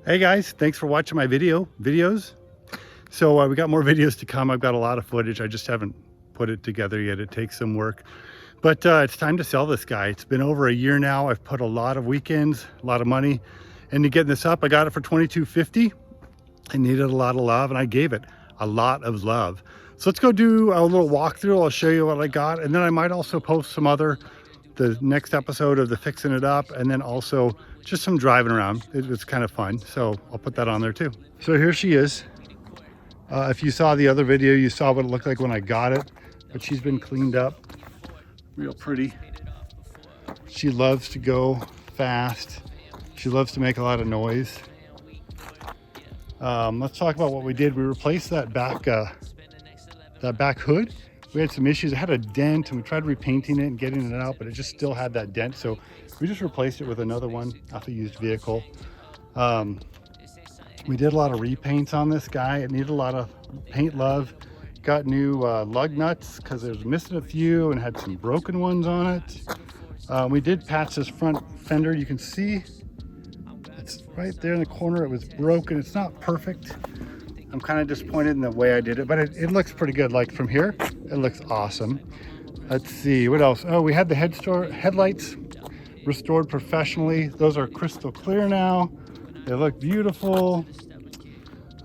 Hey guys, thanks for watching my videos. So we got more videos to come. I've got a lot of footage. I just haven't put it together yet. It takes some work, but it's time to sell this guy. It's been over a year now. I've put a lot of weekends, a lot of money into getting this up. I got it for $22.50. I needed a lot of love and I gave it a lot of love. So let's go do a little walkthrough. I'll show you what I got, and then I might also post the next episode of the fixing it up, and then also just some driving around. It's kind of fun, so I'll put that on there too. So here she is. If you saw the other video, you saw what it looked like when I got it, but she's been cleaned up real pretty. She loves to go fast. She loves to make a lot of noise. Let's talk about what we did. We replaced that back hood. We had some issues. It had a dent, and we tried repainting it and getting it out, but it just still had that dent. So we just replaced it with another one off a used vehicle. We did a lot of repaints on this guy. It needed a lot of paint love. Got new lug nuts because it was missing a few and had some broken ones on it. We did patch this front fender. You can see it's right there in the corner. It was broken. It's not perfect. I'm kind of disappointed in the way I did it, but it looks pretty good. Like from here, it looks awesome. Let's see, what else? Oh, we had the headlights restored professionally. Those are crystal clear now. They look beautiful.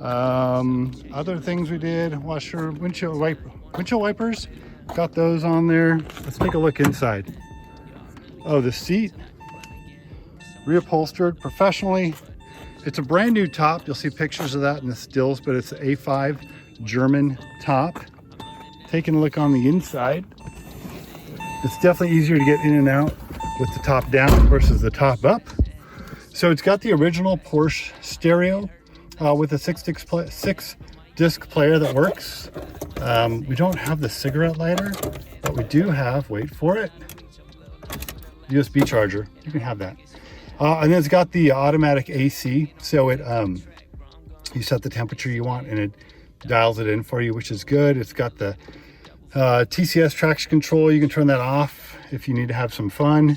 Other things we did, washer, windshield wipers. Got those on there. Let's take a look inside. Oh, the seat, reupholstered professionally. It's a brand new top. You'll see pictures of that in the stills, but it's an A5 German top. Taking a look on the inside. It's definitely easier to get in and out with the top down versus the top up. So it's got the original Porsche stereo with a six disc player that works. We don't have the cigarette lighter, but we do have, wait for it, USB charger. You can have that. And then it's got the automatic AC, so it you set the temperature you want and it dials it in for you, which is good. It's got the TCS traction control. You can turn that off if you need to have some fun.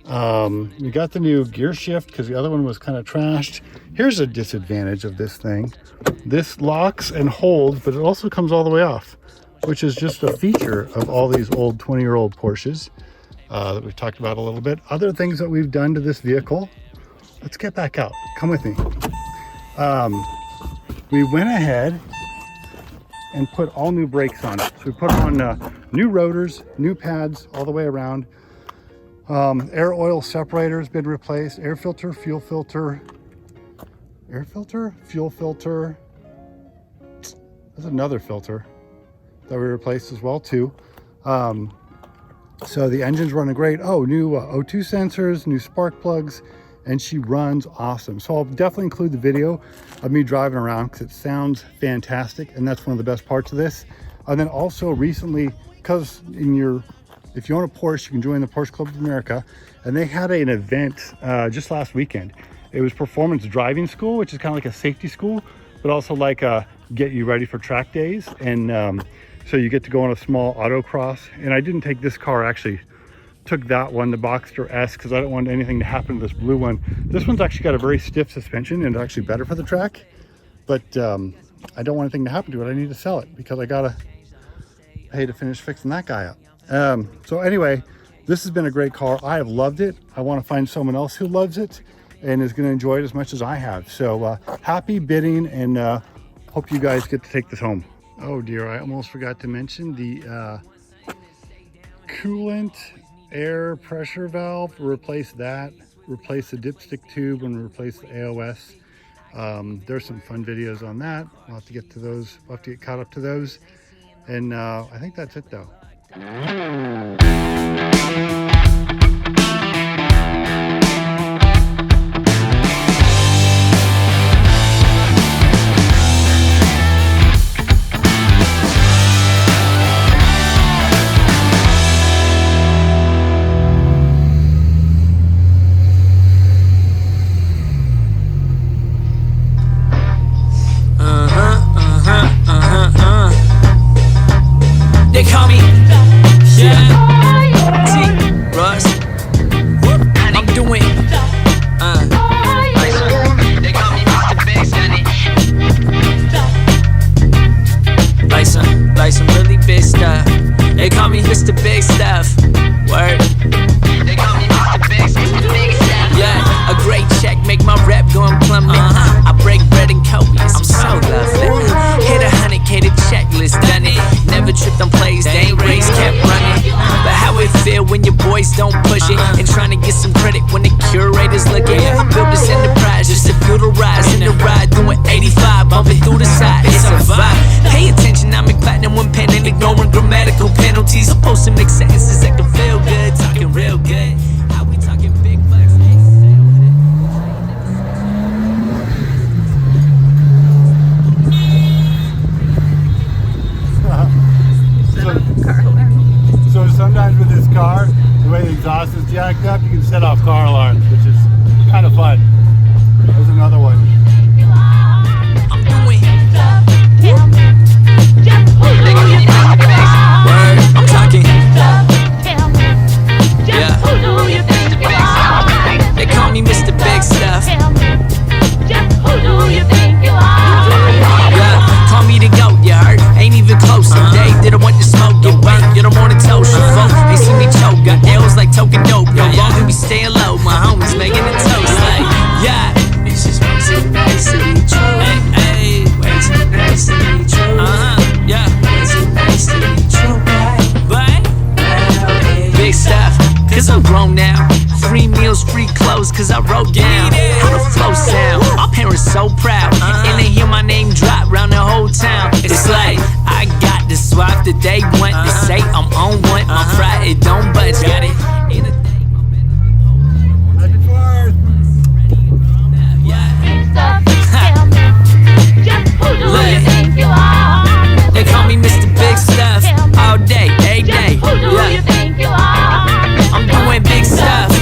We got the new gear shift because the other one was kind of trashed. Here's a disadvantage of this thing. This locks and holds, but it also comes all the way off, which is just a feature of all these old 20-year-old Porsches. That we've talked about a little bit. Other things that we've done to this vehicle. Let's get back out. Come with me. We went ahead and put all new brakes on it. So we put on new rotors, new pads all the way around. Air oil separator has been replaced. Air filter, fuel filter. Air filter, fuel filter. There's another filter that we replaced as well too. So the engine's running great. Oh, new O2 sensors, new spark plugs, and she runs awesome. So I'll definitely include the video of me driving around because it sounds fantastic, and that's one of the best parts of this. And then also recently, because if you own a Porsche, you can join the Porsche Club of America, and they had an event just last weekend. It was performance driving school, which is kind of like a safety school, but also like get you ready for track days. And so you get to go on a small autocross. And I didn't take this car, actually took that one, the Boxster S, because I don't want anything to happen to this blue one. This one's actually got a very stiff suspension and it's actually better for the track, but I don't want anything to happen to it. I need to sell it because I gotta pay to finish fixing that guy up. So anyway, this has been a great car. I have loved it. I want to find someone else who loves it and is going to enjoy it as much as I have. So happy bidding, and hope you guys get to take this home. Oh dear, I almost forgot to mention the coolant air pressure valve. Replace that, replace the dipstick tube, and replace the AOS. There's some fun videos on that. We'll have to get to those. We'll have to get caught up to those. And I think that's it though. They call me, yeah. boys don't push it. And trying to get some credit when the curators looking. I built this enterprise just to fuel the rise. In the ride doing 85, bumping through the side. It's a vibe. Pay attention, I'm in platinum one pen and ignoring grammatical penalties. I'm supposed to make sentences that can feel good, talking real good. How we talking big bucks? So sometimes with this car, the way the exhaust is jacked up, you can set off car alarms, which is kind of fun. There's another one. I'm doing I'm talking. Yeah. They call me Mr. Big Stuff. Yeah, call me the GOAT, you heard? Ain't even close. Someday didn't want to smoke, get burnt. You don't want to toast your folk. They see me choke, got L's like token dope. No longer we staying low, my homies making it toast. Like, yeah, it's just way too nice to be true. Hey, way too nice to be true. Yeah, way too nice to be true. But big stuff, cause I'm grown now. Free meals, free clothes, cause I wrote down how the flow sound. My parents so proud, and they hear my name drop round the whole town. It's like, I got the swap that they want to say I'm on one. My pride, it don't budge, got it. They call me Mr. Big Stuff all day, every day. Yeah. I'm doing big stuff.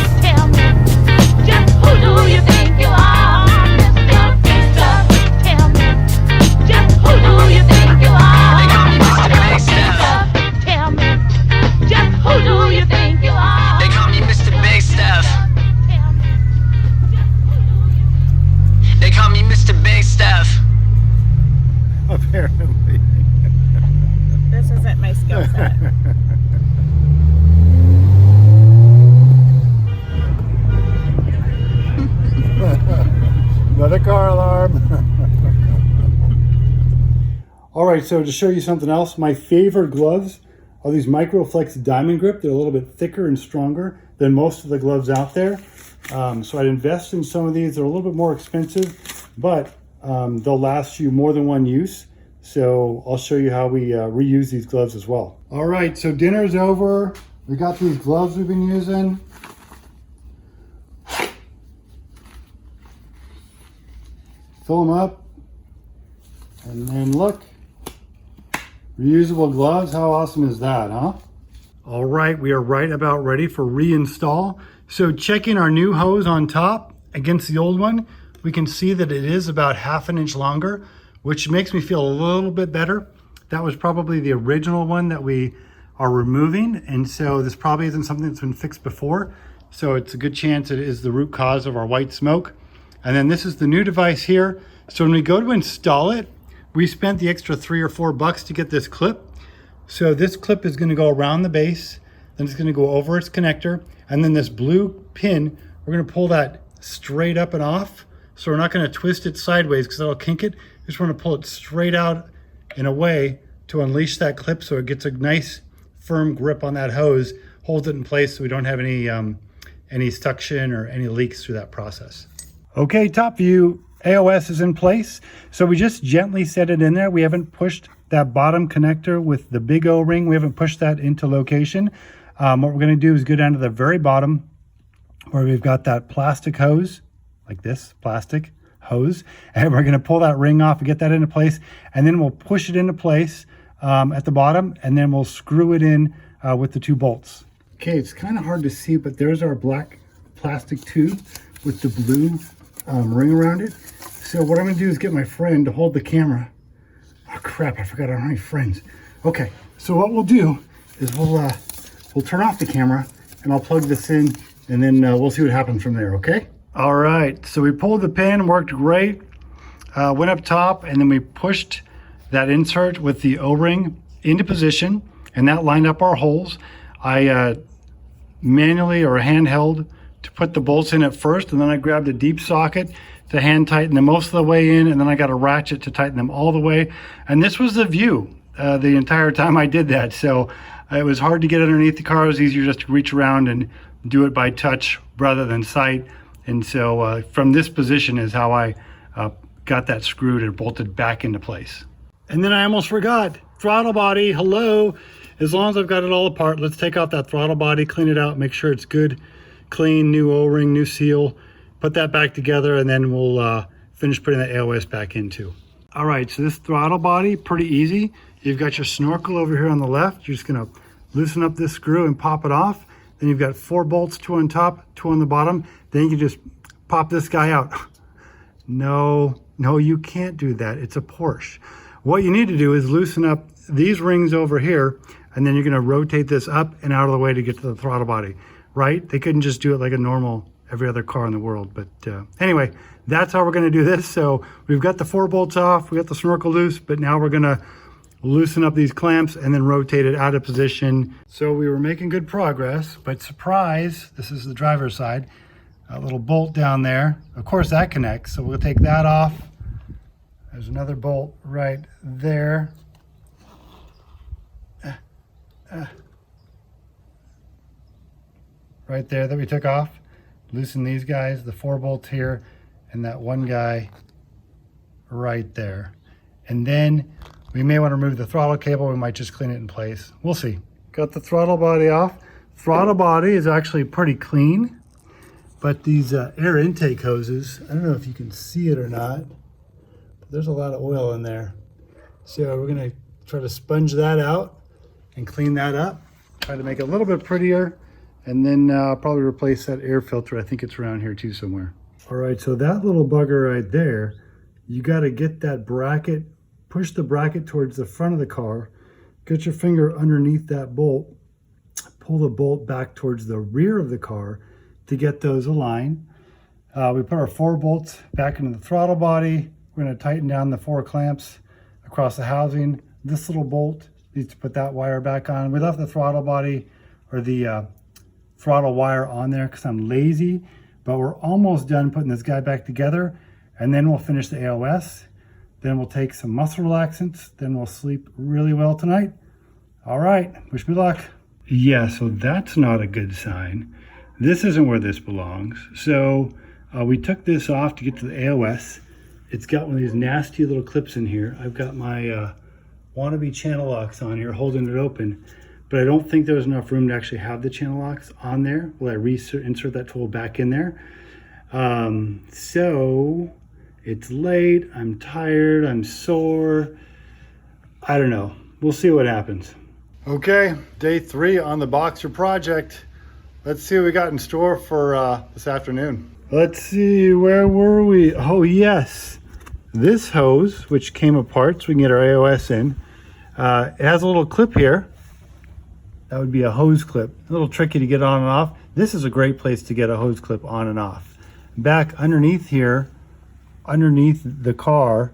Apparently. This isn't my skill set. Another car alarm. All right, so to show you something else, my favorite gloves are these Microflex Diamond Grip. They're a little bit thicker and stronger than most of the gloves out there. So I'd invest in some of these. They're a little bit more expensive, but they'll last you more than one use. So I'll show you how we reuse these gloves as well. All right, so dinner's over. We got these gloves we've been using. Fill them up. And then look, reusable gloves. How awesome is that, huh? All right, we are right about ready for reinstall. So checking our new hose on top against the old one, we can see that it is about 1/2 inch longer, which makes me feel a little bit better. That was probably the original one that we are removing. And so this probably isn't something that's been fixed before. So it's a good chance it is the root cause of our white smoke. And then this is the new device here. So when we go to install it, we spent the extra $3 or $4 to get this clip. So this clip is gonna go around the base, then it's gonna go over its connector, and then this blue pin, we're gonna pull that straight up and off. So we're not gonna twist it sideways because that'll kink it. Just want to pull it straight out in a way to unleash that clip so it gets a nice firm grip on that hose, holds it in place so we don't have any suction or any leaks through that process. Okay, top view, AOS is in place. So we just gently set it in there. We haven't pushed that bottom connector with the big O-ring. We haven't pushed that into location. What we're gonna do is go down to the very bottom where we've got that plastic hose, like this, plastic hose, and we're going to pull that ring off and get that into place, and then we'll push it into place at the bottom, and then we'll screw it in with the 2 bolts. Okay, it's kind of hard to see, but there's our black plastic tube with the blue ring around it. So what I'm going to do is get my friend to hold the camera. Oh crap, I forgot I don't have any friends. Okay, so what we'll do is we'll turn off the camera and I'll plug this in, and then we'll see what happens from there, okay? All right, so we pulled the pin, worked great. Went up top, and then we pushed that insert with the O-ring into position, and that lined up our holes. I manually or handheld to put the bolts in at first, and then I grabbed a deep socket to hand tighten them most of the way in, and then I got a ratchet to tighten them all the way. And this was the view the entire time I did that. So It was hard to get underneath the car. It was easier just to reach around and do it by touch rather than sight. And so from this position is how I got that screwed and bolted back into place. And then I almost forgot, throttle body, hello. As long as I've got it all apart, let's take out that throttle body, clean it out, make sure it's good, clean, new O-ring, new seal, put that back together, and then we'll finish putting the AOS back in too. All right, so this throttle body, pretty easy. You've got your snorkel over here on the left. You're just gonna loosen up this screw and pop it off. Then you've got 4 bolts, 2 on top, 2 on the bottom. Then you can just pop this guy out. No, you can't do that. It's a Porsche. What you need to do is loosen up these rings over here, and then you're gonna rotate this up and out of the way to get to the throttle body, right? They couldn't just do it like a normal, every other car in the world. But anyway, that's how we're gonna do this. So we've got the 4 bolts off, we got the snorkel loose, but now we're gonna loosen up these clamps and then rotate it out of position. So we were making good progress, but surprise, this is the driver's side, a little bolt down there. Of course that connects, so we'll take that off. There's another bolt right there. Right there that we took off. Loosen these guys, the 4 bolts here, and that one guy right there. And then we may want to remove the throttle cable. We might just clean it in place. We'll see. Got the throttle body off. Throttle body is actually pretty clean, but these air intake hoses, I don't know if you can see it or not, but there's a lot of oil in there. So we're gonna try to sponge that out and clean that up. Try to make it a little bit prettier, and then probably replace that air filter. I think it's around here too somewhere. All right, so that little bugger right there, you gotta get that bracket, push the bracket towards the front of the car, get your finger underneath that bolt, pull the bolt back towards the rear of the car to get those aligned. We put our 4 bolts back into the throttle body. We're gonna tighten down the 4 clamps across the housing. This little bolt needs to put that wire back on. We left the throttle body or the throttle wire on there because I'm lazy, but we're almost done putting this guy back together, and then we'll finish the AOS. Then we'll take some muscle relaxants. Then we'll sleep really well tonight. All right, wish me luck. Yeah, so that's not a good sign. This isn't where this belongs. So we took this off to get to the AOS. It's got one of these nasty little clips in here. I've got my wannabe channel locks on here holding it open, but I don't think there was enough room to actually have the channel locks on there. Will I insert that tool back in there? So it's late, I'm tired, I'm sore. I don't know, we'll see what happens. Okay, day 3 on the Boxster project. Let's see what we got in store for this afternoon. Let's see, where were we? Oh yes, this hose, which came apart so we can get our AOS in. It has a little clip here. That would be a hose clip. A little tricky to get on and off. This is a great place to get a hose clip on and off. Back underneath here, underneath the car,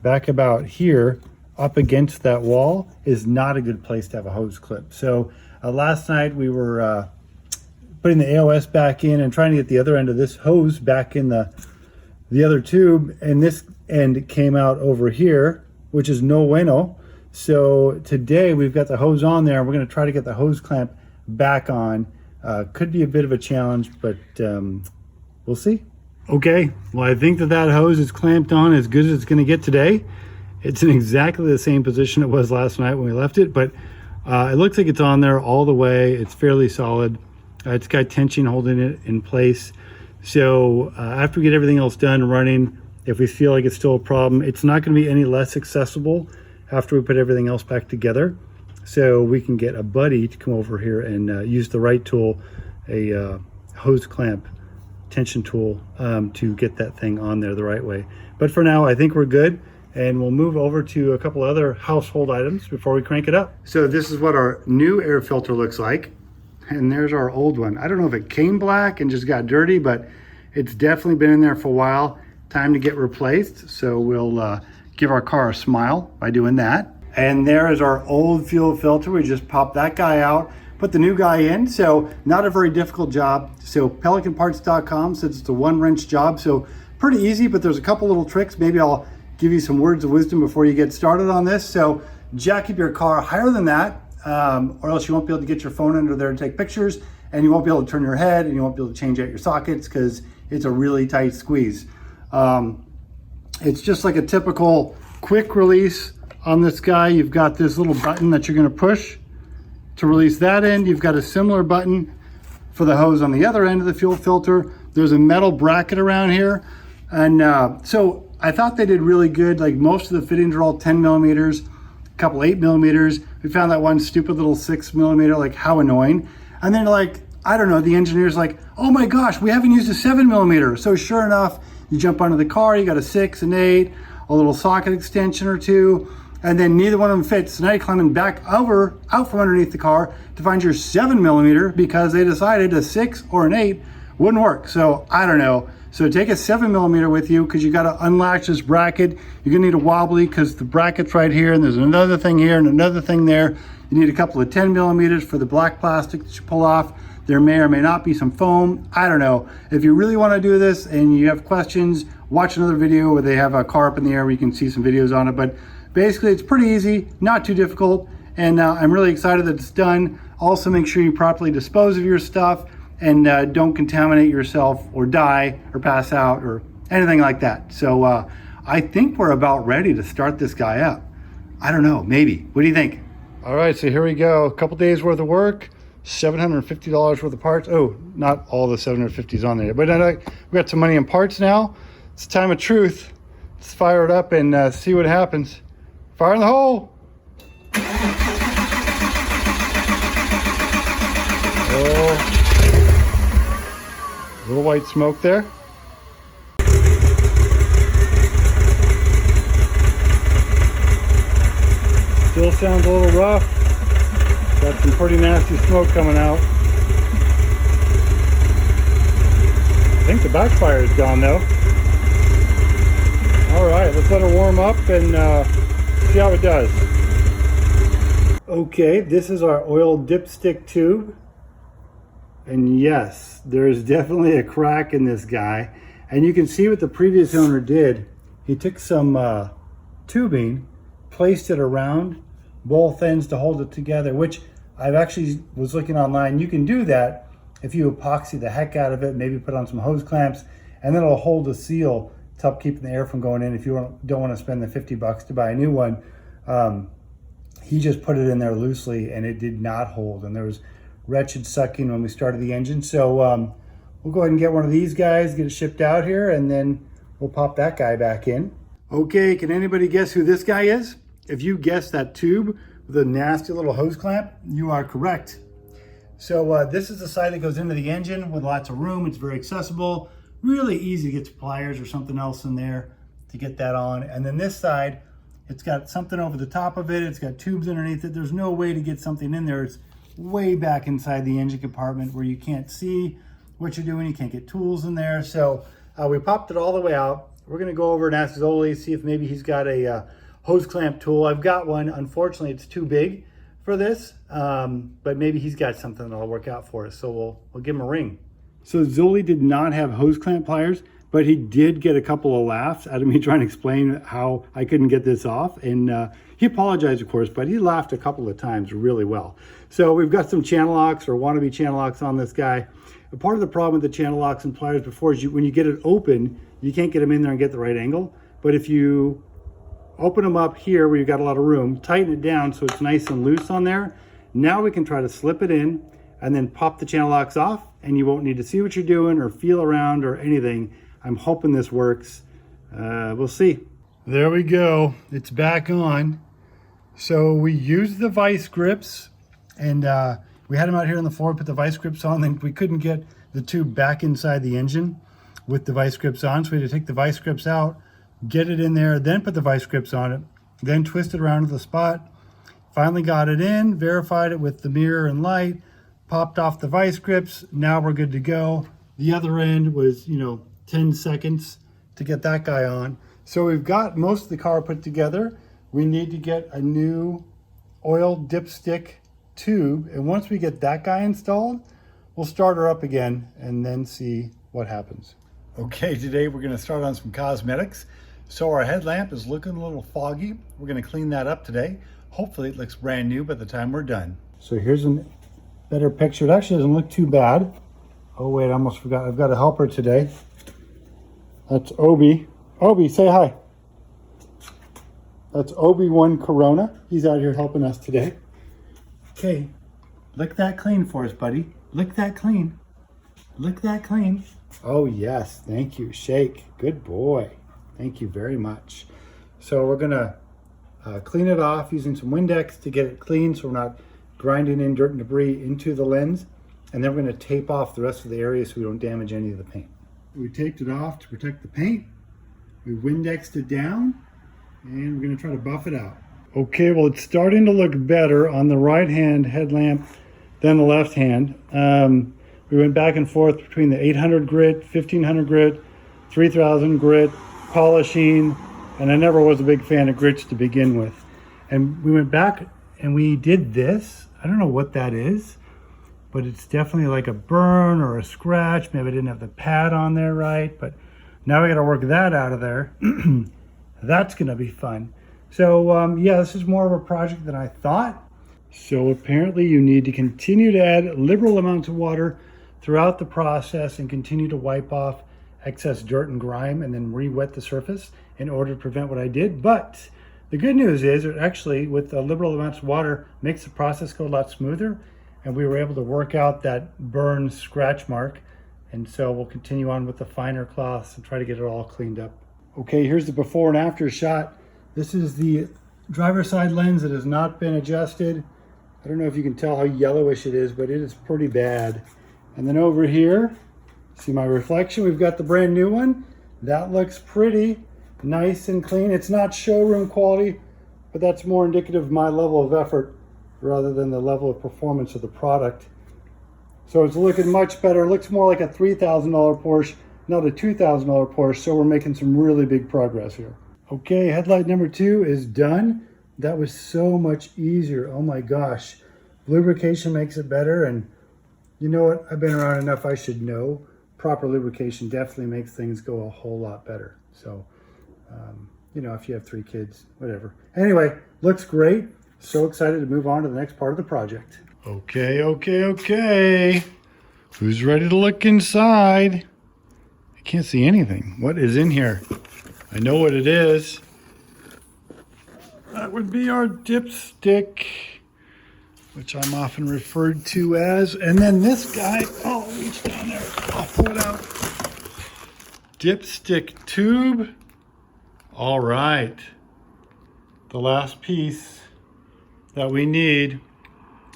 back about here, up against that wall, is not a good place to have a hose clip. So last night we were putting the AOS back in and trying to get the other end of this hose back in the other tube, and this end came out over here, which is no bueno. So today we've got the hose on there, and we're going to try to get the hose clamp back on. Could be a bit of a challenge, but we'll see. Okay, well, I think that hose is clamped on as good as it's going to get today. It's in exactly the same position it was last night when we left it, but it looks like it's on there all the way. It's fairly solid. It's got tension holding it in place. So after we get everything else done and running, if we feel like it's still a problem, it's not going to be any less accessible after we put everything else back together. So we can get a buddy to come over here and use the right tool, a hose clamp tension tool, to get that thing on there the right way. But for now, I think we're good, and we'll move over to a couple other household items before we crank it up. So this is what our new air filter looks like, and there's our old one. I don't know if it came black and just got dirty, but it's definitely been in there for a while. Time to get replaced, so we'll give our car a smile by doing that. And there is our old fuel filter. We just popped that guy out, put the new guy in. So not a very difficult job. So pelicanparts.com says it's a 1-wrench job. So pretty easy, but there's a couple little tricks. Maybe I'll give you some words of wisdom before you get started on this. So jack up your car higher than that. or else you won't be able to get your phone under there and take pictures, and you won't be able to turn your head, and you won't be able to change out your sockets because it's a really tight squeeze. It's just like a typical quick release on this guy. You've got this little button that you're going to push to release that end. You've got a similar button for the hose on the other end of the fuel filter. There's a metal bracket around here. And so I thought they did really good. Like most of the fittings are all 10 millimeters, a couple 8 millimeters. We found that one stupid little 6 millimeter, like how annoying. And then like, I don't know, the engineer's like, oh my gosh, we haven't used a 7 millimeter. So sure enough, you jump onto the car, you got a 6, an 8, a little socket extension or two, and then neither one of them fits. So now you're climbing back out from underneath the car to find your 7 millimeter because they decided a 6 or an 8 wouldn't work. So I don't know. So take a 7 millimeter with you because you got to unlatch this bracket. You're gonna need a wobbly because the bracket's right here, and there's another thing here and another thing there. You need a couple of 10 millimeters for the black plastic that you pull off. There may or may not be some foam. I don't know. If you really want to do this and you have questions, watch another video where they have a car up in the air where you can see some videos on it. But basically, it's pretty easy, not too difficult, and I'm really excited that it's done. Also, make sure you properly dispose of your stuff and don't contaminate yourself or die or pass out or anything like that. So I think we're about ready to start this guy up. I don't know, maybe. What do you think? All right, so here we go. A couple days worth of work, $750 worth of parts. Oh, not all the 750s on there, but we got some money in parts now. It's time of truth. Let's fire it up and see what happens. Fire in the hole. Oh, a little white smoke there. Still sounds a little rough. Got some pretty nasty smoke coming out. I think the backfire is gone though. All right, let's let her warm up and see how it does. Okay, this is our oil dipstick tube. And yes, there's definitely a crack in this guy. And you can see what the previous owner did. He took some tubing, placed it around both ends to hold it together, which I've actually was looking online. You can do that if you epoxy the heck out of it, maybe put on some hose clamps, and then it'll hold the seal to help keep the air from going in if you don't want to spend the $50 to buy a new one. He just put it in there loosely and it did not hold, and there was wretched sucking when we started the engine. So we'll go ahead and get one of these guys, get it shipped out here, and then we'll pop that guy back in. Okay, can anybody guess who this guy is? If you guessed that tube with a nasty little hose clamp, you are correct. So this is the side that goes into the engine with lots of room. It's very accessible, really easy to get pliers or something else in there to get that on. And then this side, it's got something over the top of it. It's got tubes underneath it. There's no way to get something in there. It's way back inside the engine compartment where you can't see what you're doing. You can't get tools in there. So we popped it all the way out. We're gonna go over and ask Zoli, see if maybe he's got a hose clamp tool. I've got one. Unfortunately, it's too big for this, but maybe he's got something that'll work out for us. So we'll give him a ring. So Zoli did not have hose clamp pliers, but he did get a couple of laughs out of me trying to explain how I couldn't get this off. And he apologized, of course, but he laughed a couple of times really well. So we've got some channel locks or wannabe channel locks on this guy. And part of the problem with the channel locks and pliers before is when you get it open, you can't get them in there and get the right angle. But if you open them up here where you've got a lot of room, tighten it down so it's nice and loose on there. Now we can try to slip it in and then pop the channel locks off, and you won't need to see what you're doing or feel around or anything. I'm hoping this works. We'll see. There we go. It's back on. So we used the vice grips, and we had them out here on the floor, put the vice grips on, then we couldn't get the tube back inside the engine with the vice grips on, so we had to take the vice grips out, get it in there, then put the vice grips on it, then twist it around to the spot. Finally got it in, verified it with the mirror and light, popped off the vice grips. Now we're good to go. The other end was, 10 seconds to get that guy on. So we've got most of the car put together. We need to get a new oil dipstick tube. And once we get that guy installed, we'll start her up again and then see what happens. Okay, today we're gonna start on some cosmetics. So our headlamp is looking a little foggy. We're gonna clean that up today. Hopefully it looks brand new by the time we're done. So here's a better picture. It actually doesn't look too bad. Oh wait, I almost forgot. I've got a helper today. That's Obi. Obi, say hi. That's Obi-Wan Corona. He's out here helping us today. Okay, lick that clean for us, buddy. Lick that clean. Lick that clean. Oh yes, thank you. Shake. Good boy. Thank you very much. So we're gonna clean it off using some Windex to get it clean so we're not grinding in dirt and debris into the lens. And then we're gonna tape off the rest of the area so we don't damage any of the paint. We taped it off to protect the paint. We Windexed it down and we're gonna try to buff it out. Okay, well it's starting to look better on the right hand headlamp than the left hand. We went back and forth between the 800 grit, 1500 grit, 3000 grit, polishing, and I never was a big fan of grits to begin with. And we went back and we did this. I don't know what that is, but it's definitely like a burn or a scratch. Maybe I didn't have the pad on there right, but now we got to work that out of there. That's gonna be fun. So yeah, this is more of a project than I thought. So apparently you need to continue to add liberal amounts of water throughout the process and continue to wipe off excess dirt and grime and then re-wet the surface in order to prevent what I did. But the good news is it actually, with the liberal amounts of water, makes the process go a lot smoother, and we were able to work out that burn scratch mark. And so we'll continue on with the finer cloths and try to get it all cleaned up. Okay, here's the before and after shot. This is the driver's side lens that has not been adjusted. I don't know if you can tell how yellowish it is, but it is pretty bad. And then over here, see my reflection? We've got the brand new one. That looks pretty nice and clean. It's not showroom quality, but that's more indicative of my level of effort rather than the level of performance of the product. So it's looking much better. It looks more like a $3,000 Porsche, not a $2,000 Porsche. So we're making some really big progress here. Okay, headlight number 2 is done. That was so much easier. Oh my gosh. Lubrication makes it better, and you know what? I've been around enough, I should know. Proper lubrication definitely makes things go a whole lot better. So, you know, if you have 3 kids, whatever. Anyway, looks great. So excited to move on to the next part of the project. Okay. Who's ready to look inside? I can't see anything. What is in here? I know what it is. That would be our dipstick, which I'm often referred to as. And then this guy, oh, reach down there. I'll pull it out. Dipstick tube. All right. The last piece that we need.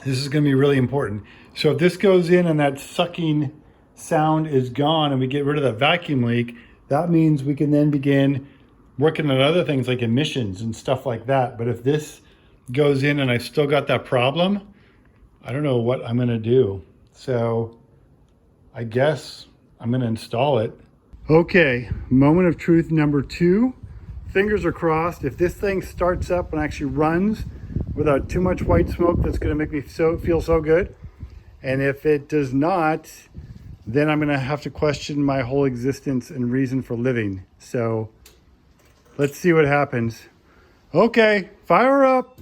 This is going to be really important. So if this goes in and that sucking sound is gone and we get rid of the vacuum leak, that means we can then begin working on other things like emissions and stuff like that. But if this goes in and I've still got that problem, I don't know what I'm gonna do. So I guess I'm gonna install it. Okay, moment of truth number 2. Fingers are crossed. If this thing starts up and actually runs without too much white smoke, that's gonna make me feel so good. And if it does not, then I'm gonna have to question my whole existence and reason for living. So let's see what happens. Okay, fire up.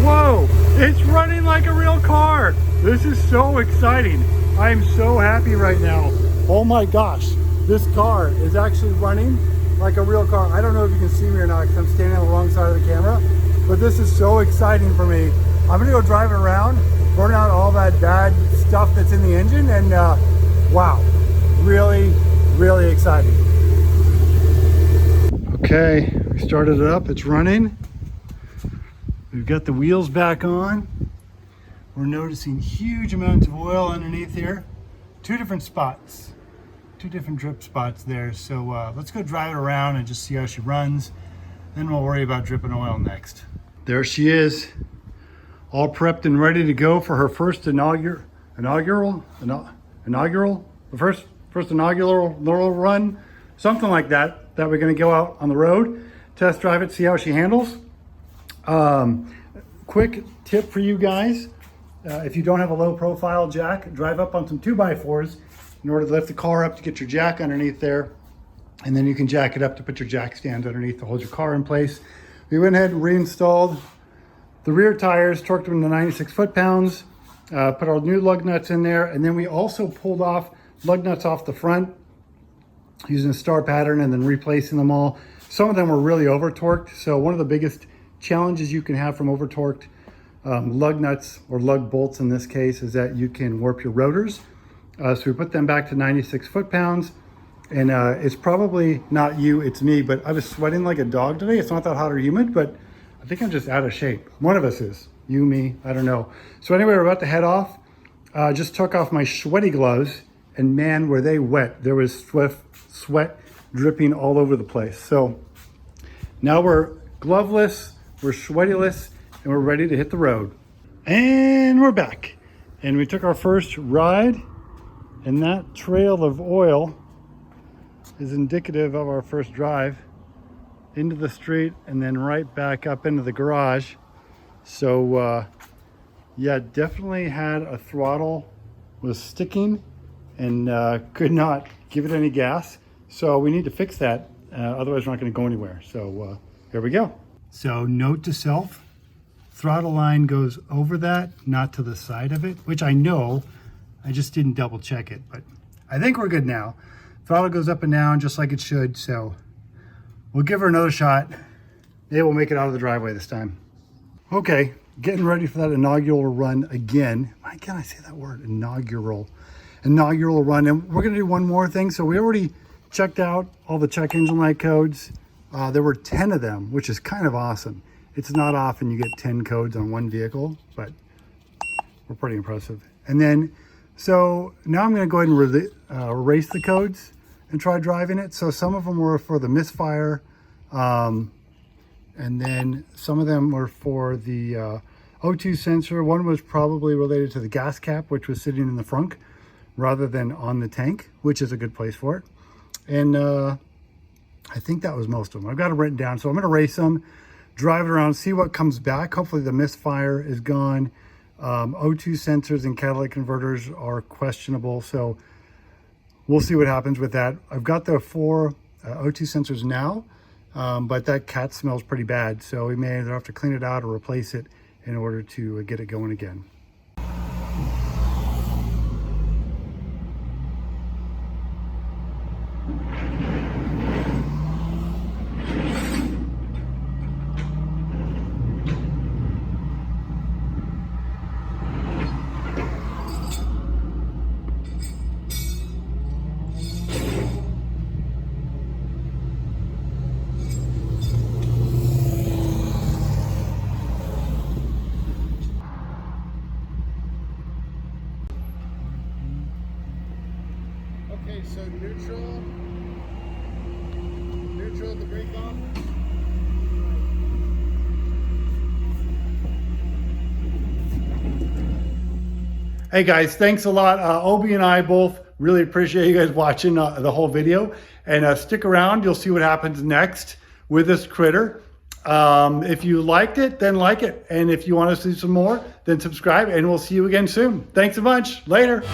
Whoa, it's running like a real car. This is so exciting. I'm so happy right now. Oh my gosh, this car is actually running like a real car. I don't know if you can see me or not because I'm standing on the wrong side of the camera, but this is so exciting for me. I'm gonna go drive it around, burn out all that bad stuff that's in the engine, and wow, really exciting. Okay, we started it up, it's running. We've got the wheels back on. We're noticing huge amounts of oil underneath here. 2 different spots, 2 different drip spots there. So let's go drive it around and just see how she runs. Then we'll worry about dripping oil next. There she is, all prepped and ready to go for her first inaugural run, something like that, that we're gonna go out on the road, test drive it, see how she handles. Quick tip for you guys. if you don't have a low profile jack, drive up on some 2x4s in order to lift the car up to get your jack underneath there. And then you can jack it up to put your jack stand underneath to hold your car in place. We went ahead and reinstalled the rear tires, torqued them to 96 foot-pounds, put our new lug nuts in there, and then we also pulled off lug nuts off the front using a star pattern and then replacing them all. Some of them were really over-torqued, so one of the biggest challenges you can have from over-torqued lug nuts, or lug bolts in this case, is that you can warp your rotors. So we put them back to 96 foot-pounds, and it's probably not you, it's me, but I was sweating like a dog today. It's not that hot or humid, but I think I'm just out of shape. One of us is. You, me, I don't know. So anyway, we're about to head off. Just took off my sweaty gloves, and man, were they wet. There was sweat dripping all over the place. So now we're gloveless, we're sweatyless, and we're ready to hit the road. And we're back. And we took our first ride, and that trail of oil is indicative of our first drive into the street and then right back up into the garage. So yeah, definitely had a throttle, was sticking, and could not give it any gas. So we need to fix that, otherwise we're not going to go anywhere. So here we go. So note to self, throttle line goes over that, not to the side of it, which I know, I just didn't double check it, but I think we're good now. Throttle goes up and down just like it should, so we'll give her another shot. Maybe we'll make it out of the driveway this time. Okay, getting ready for that inaugural run again. Why can't I say that word? Inaugural run. And we're gonna do one more thing. So we already checked out all the check engine light codes. There were 10 of them, which is kind of awesome. It's not often you get 10 codes on one vehicle, but we're pretty impressive. And then, so now I'm gonna go ahead and erase the codes and try driving it. So some of them were for the misfire, and then some of them were for the O2 sensor. One was probably related to the gas cap, which was sitting in the frunk rather than on the tank, which is a good place for it. And I think that was most of them. I've got it written down. So I'm gonna race them, drive it around, see what comes back. Hopefully the misfire is gone. O2 sensors and catalytic converters are questionable. So we'll see what happens with that. I've got the 4 O2 sensors now, but that cat smells pretty bad. So we may either have to clean it out or replace it in order to get it going again. Okay, so neutral, the brake off. Hey guys, thanks a lot. Obi and I both really appreciate you guys watching the whole video, and stick around. You'll see what happens next with this critter. If you liked it, then like it. And if you want to see some more, then subscribe, and we'll see you again soon. Thanks a bunch. Later.